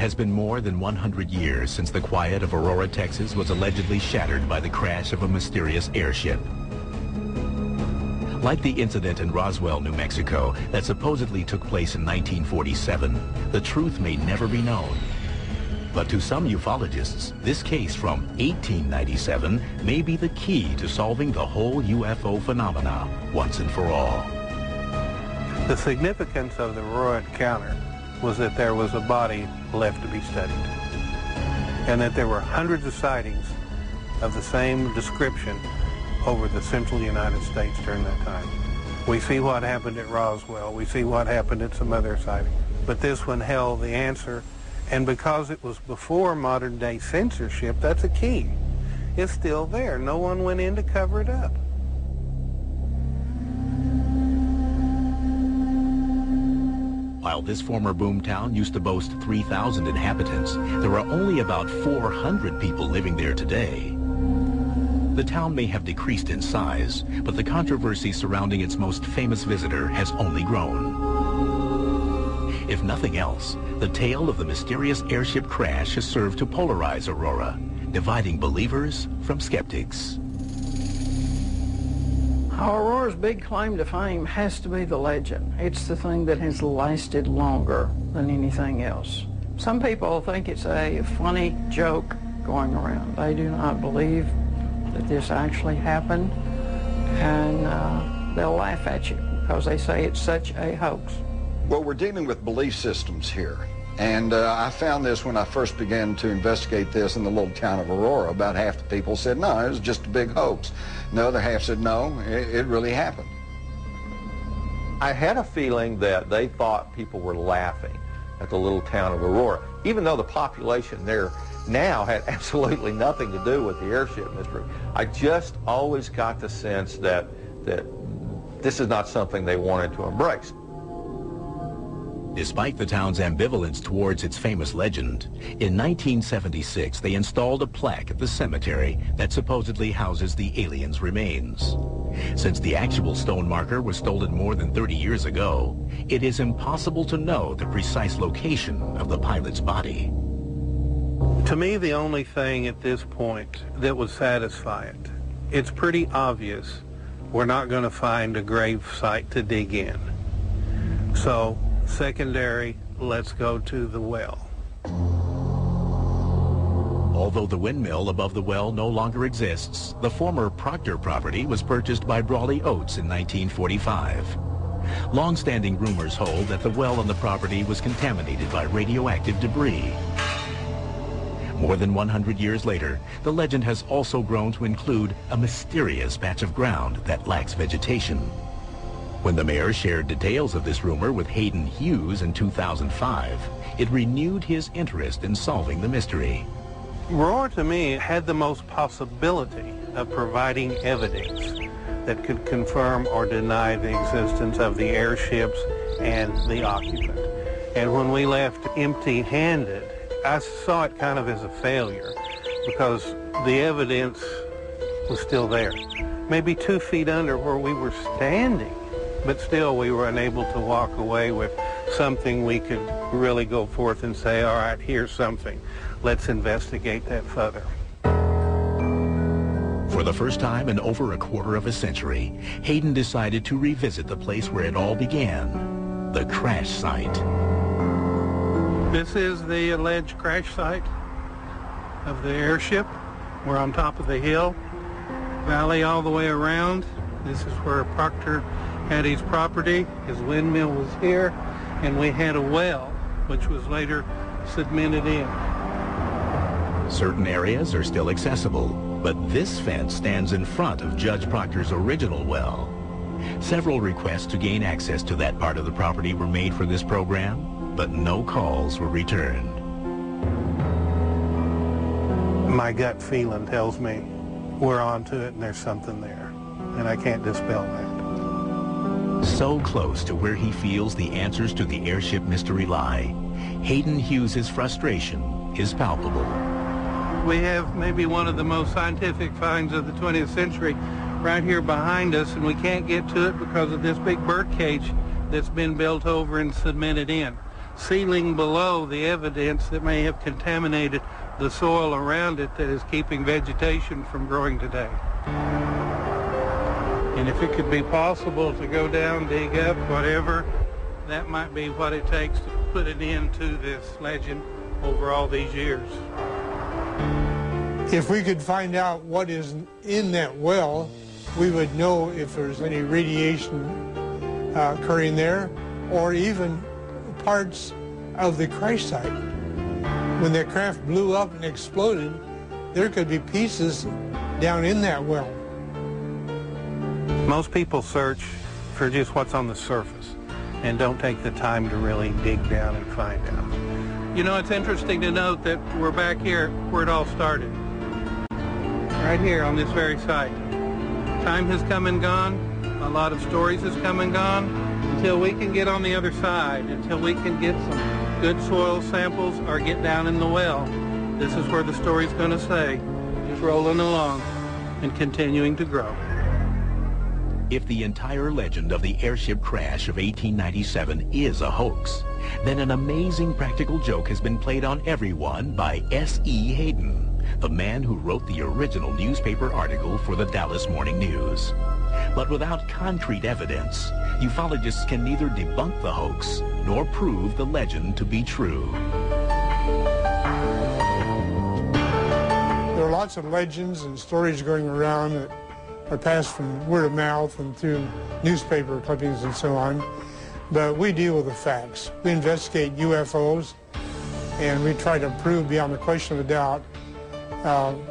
has been more than 100 years since the quiet of Aurora, Texas was allegedly shattered by the crash of a mysterious airship. Like the incident in Roswell, New Mexico, that supposedly took place in 1947, the truth may never be known. But to some ufologists, this case from 1897 may be the key to solving the whole UFO phenomena once and for all. The significance of the Aurora encounter was that there was a body left to be studied, and that there were hundreds of sightings of the same description over the central United States during that time. We see what happened at Roswell, we see what happened at some other sightings, but this one held the answer, and because it was before modern day censorship, that's a key. It's still there. No one went in to cover it up. While this former boomtown used to boast 3,000 inhabitants, there are only about 400 people living there today. The town may have decreased in size, but the controversy surrounding its most famous visitor has only grown. If nothing else, the tale of the mysterious airship crash has served to polarize Aurora, dividing believers from skeptics. Aurora's big claim to fame has to be the legend. It's the thing that has lasted longer than anything else. Some people think it's a funny joke going around. They do not believe that this actually happened, and they'll laugh at you because they say it's such a hoax. Well, we're dealing with belief systems here. And I found this when I first began to investigate this in the little town of Aurora. About half the people said, no, it was just a big hoax. And the other half said, no, it really happened. I had a feeling that they thought people were laughing at the little town of Aurora, even though the population there now had absolutely nothing to do with the airship mystery. I just always got the sense that this is not something they wanted to embrace. Despite the town's ambivalence towards its famous legend, in 1976 they installed a plaque at the cemetery that supposedly houses the aliens' remains. Since the actual stone marker was stolen more than 30 years ago, it is impossible to know the precise location of the pilot's body. To me, the only thing at this point that would satisfy it, it's pretty obvious we're not going to find a grave site to dig in. So, secondary, let's go to the well. Although the windmill above the well no longer exists, the former Proctor property was purchased by Brawley Oates in 1945. Long-standing rumors hold that the well on the property was contaminated by radioactive debris. More than 100 years later, the legend has also grown to include a mysterious patch of ground that lacks vegetation. When the mayor shared details of this rumor with Hayden Hughes in 2005, it renewed his interest in solving the mystery. Aurora, to me, had the most possibility of providing evidence that could confirm or deny the existence of the airships and the occupant. And when we left empty-handed, I saw it kind of as a failure because the evidence was still there. Maybe 2 feet under where we were standing, but still we were unable to walk away with something we could really go forth and say, all right, here's something. Let's investigate that further. For the first time in over a quarter of a century, Hayden decided to revisit the place where it all began, the crash site. This is the alleged crash site of the airship. We're on top of the hill, valley all the way around. This is where Proctor had his property. His windmill was here, and we had a well, which was later cemented in. Certain areas are still accessible, but this fence stands in front of Judge Proctor's original well. Several requests to gain access to that part of the property were made for this program, but no calls were returned. My gut feeling tells me we're onto it and there's something there, and I can't dispel that. So close to where he feels the answers to the airship mystery lie, Hayden Hughes' frustration is palpable. We have maybe one of the most scientific finds of the 20th century right here behind us, and we can't get to it because of this big bird cage that's been built over and cemented in. sealing below the evidence that may have contaminated the soil around it that is keeping vegetation from growing today. And if it could be possible to go down, dig up, whatever, that might be what it takes to put an end to this legend over all these years. If we could find out what is in that well, we would know if there's any radiation occurring there, or even parts of the crash site. When that craft blew up and exploded, there could be pieces down in that well. Most people search for just what's on the surface and don't take the time to really dig down and find out. You know, it's interesting to note that we're back here where it all started. Right here on this very site. Time has come and gone. A lot of stories has come and gone. Until we can get on the other side, until we can get some good soil samples or get down in the well, this is where the story's going to stay, just rolling along and continuing to grow. If the entire legend of the airship crash of 1897 is a hoax, then an amazing practical joke has been played on everyone by S.E. Hayden, the man who wrote the original newspaper article for the Dallas Morning News. But without concrete evidence, ufologists can neither debunk the hoax nor prove the legend to be true. There are lots of legends and stories going around that are passed from word of mouth and through newspaper clippings and so on. But we deal with the facts. We investigate UFOs, and we try to prove beyond the question of a doubt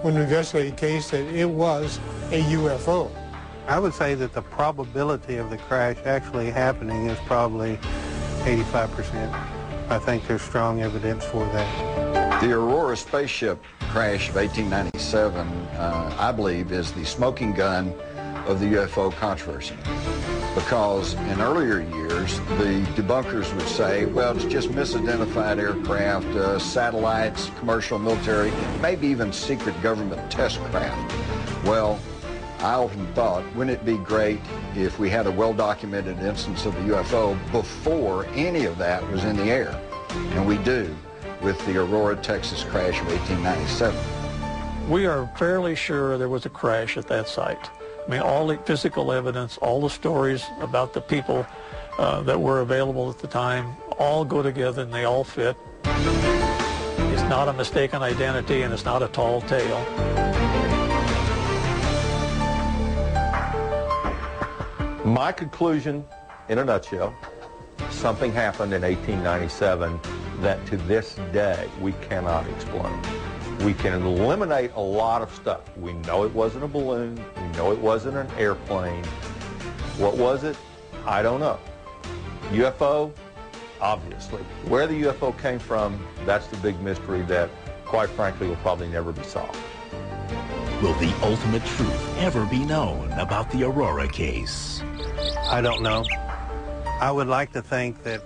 when we investigate a case that it was a UFO. I would say that the probability of the crash actually happening is probably 85%. I think there's strong evidence for that. The Aurora spaceship crash of 1897, I believe, is the smoking gun of the UFO controversy. Because in earlier years, the debunkers would say, well, it's just misidentified aircraft, satellites, commercial, military, maybe even secret government test craft. Well, I often thought, wouldn't it be great if we had a well-documented instance of a UFO before any of that was in the air? And we do, with the Aurora, Texas crash of 1897. We are fairly sure there was a crash at that site. I mean, all the physical evidence, all the stories about the people that were available at the time, all go together and they all fit. It's not a mistaken identity and it's not a tall tale. My conclusion, in a nutshell, something happened in 1897 that to this day we cannot explain. We can eliminate a lot of stuff. We know it wasn't a balloon. We know it wasn't an airplane. What was it? I don't know. UFO? Obviously. Where the UFO came from, that's the big mystery that, quite frankly, will probably never be solved. Will the ultimate truth ever be known about the Aurora case? I don't know. I would like to think that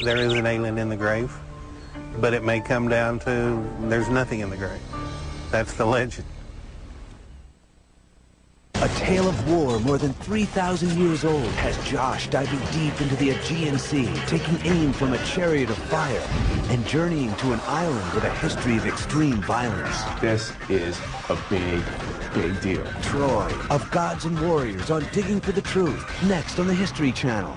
there is an alien in the grave, but it may come down to there's nothing in the grave. That's the legend. A tale of war more than 3,000 years old has Josh diving deep into the Aegean Sea, taking aim from a chariot of fire, and journeying to an island with a history of extreme violence. This is a big, big deal. Troy, of gods and warriors on Digging for the Truth, next on the History Channel.